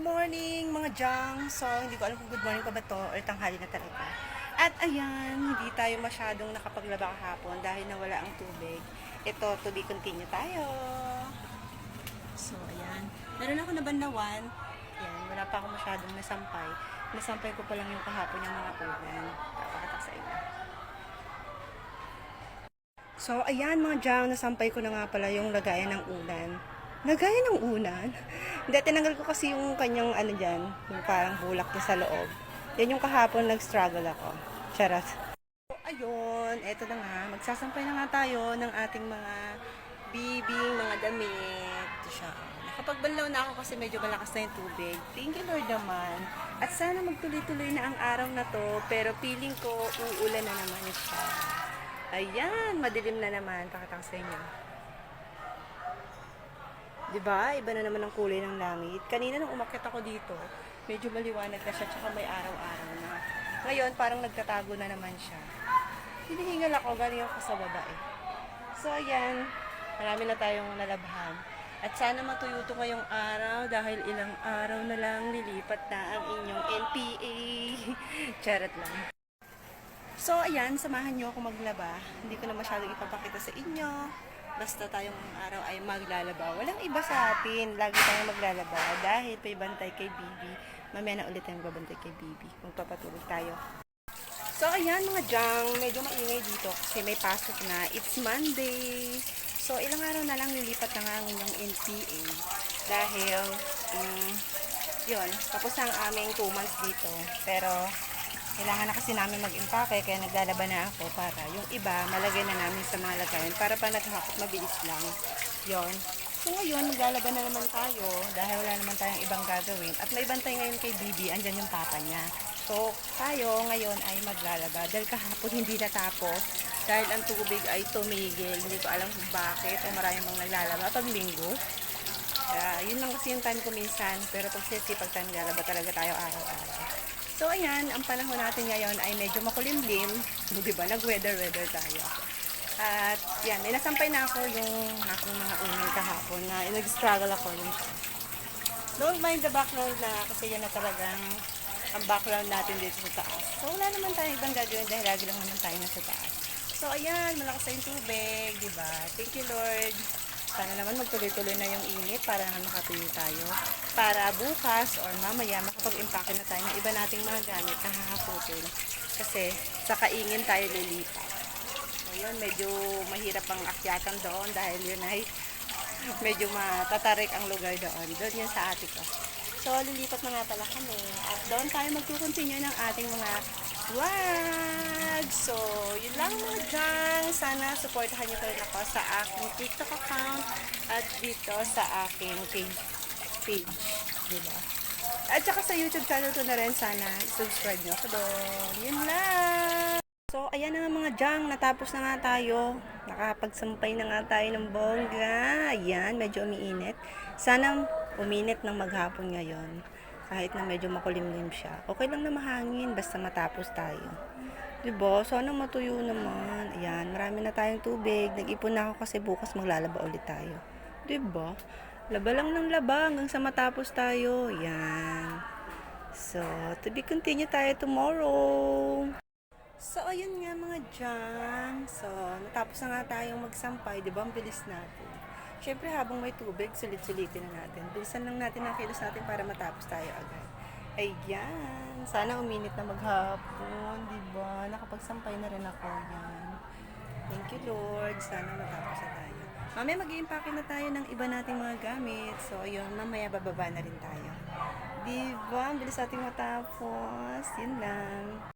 morning mga jang. So, hindi ko alam kung good morning pa ba to or tanghali na talaga. At ayan, hindi tayo masyadong nakapaglaba kahapon dahil nawala ang tubig. Ito, to be continue tayo. So, ayan. Meron ako nabanlawan. Ayan, wala pa ako masyadong nasampay. Nasampay ko pa lang yung kahapon yung mga ulan. Papakatak sa inyo. So, ayan mga jang, nasampay ko na nga pala yung lagayan ng ulan. Lagayan ng ulan? Hindi, tinanggal ko kasi yung kanyang ano dyan, yung parang bulak niya sa loob. Yan yung kahapon nag-struggle ako. Charot. So, ayun, eto na nga. Magsasampay na nga tayo ng ating mga bibing, mga damit. Ito siya. Nakapagbanlaw na ako kasi medyo malakas na yung tubig. Thank you Lord naman. At sana magtuloy-tuloy na ang araw na to. Pero feeling ko, uulan na naman siya. Ayan, madilim na naman. Pakatang sa inyo. Diba? Iba na naman ang kulay ng langit. Kanina nung umakyat ako dito, medyo maliwanag na siya, tsaka may araw-araw na. Ngayon, parang nagtatago na naman siya. Hinihingal ako, galing ako sa baba eh. So, ayan. Marami na tayong nalabhan. At sana matuyo to ngayong araw dahil ilang araw na lang lilipat na ang inyong NPA. Charot lang. So, ayan, samahan nyo ako maglaba. Hindi ko na masyadong ipapakita sa inyo. Basta tayong araw ay maglalaba. Walang iba sa atin. Lagi tayong maglalaba dahil may bantay kay Bibi. Mamaya na ulit tayong babantay kay Bibi. Magpapatulog tayo. So, ayan mga jang. Medyo maingay dito kasi may pasok na. It's Monday. So, ilang araw na lang lilipat na nga ang inyong NPA. Dahil, yun, tapos ang aming 2 months dito. Pero, kailangan na kasi namin mag-impake kaya naglalaba na ako para yung iba malagay na namin sa mga lagayan para pa naghakot mabilis lang. Yon. So ngayon maglalaba na naman tayo dahil wala naman tayong ibang gagawin. At may bantay ngayon kay Bibi, andyan yung papa niya. So tayo ngayon ay maglalaba dahil kahapon hindi natapos dahil ang tubig ay tumigil. Hindi ko alam kung bakit o maraming mga naglalaba pag linggo. Yun lang kasi yung time ko minsan pero pag sisipag tayo naglalaba talaga tayo araw-araw. So, ayan, ang panahon natin ngayon ay medyo makulimlim. Diba? Nag-weather tayo. At, yan, may nasampay na ako yung aking mga unin kahapon na nag-struggle ako yung don't mind the background na kasi yan na talagang ang background natin dito sa taas. So, wala naman tayong ibang gagawin dahil lagi lang naman tayo nasa taas. So, ayan, malakas na yung tubig, diba? Thank you, Lord. Sana naman magtuloy-tuloy na yung init para naman makatuloy tayo. Para bukas or mamaya makapag-impake na tayo ng iba nating mga gamit na hahaputin. Kasi sa kaingin tayo lilipat. So yun, medyo mahirap ang akyatan doon dahil yun ay medyo matatarik ang lugar doon. Doon yun sa ate ko. So lilipat na nga pala kami. At doon tayo magkukontinue ng ating mga vlog. So, yun lang mga dyan. Sana supportahan nyo pa rin ako sa aking TikTok account at dito sa aking page. Diba? At saka sa YouTube channel ko na rin. Sana subscribe nyo ako doon. Yun lang. So, ayan na nga mga dyan. Natapos na nga tayo. Nakapagsampay na nga tayo ng bongga. Ayan, medyo umiinit. Sana uminit ng maghapon ngayon. Kahit na medyo makulimlim siya. Okay lang na mahangin, basta matapos tayo. Diba? Sana matuyo naman. Ayan, marami na tayong tubig. Nag-ipon na ako kasi bukas maglalaba ulit tayo. Diba? Laba lang ng laba hanggang sa matapos tayo. Ayan. So, to be continue tayo tomorrow. So, ayun nga mga dyan. So, natapos na nga tayong magsampay. Diba? Ang bilis natin. Siyempre, habang may tubig, sulit-sulitin na natin. Bilisan lang natin ang kilos natin para matapos tayo agad. Ayan. Sana uminit na maghapon. Diba? Nakapagsampay na rin ako. Ayan. Thank you, Lord. Sana matapos na tayo. Mamaya mag-i-impake na tayo ng iba nating mga gamit. So, ayun. Mamaya bababa na rin tayo. Diba? Ang bilis nating matapos. Yun lang.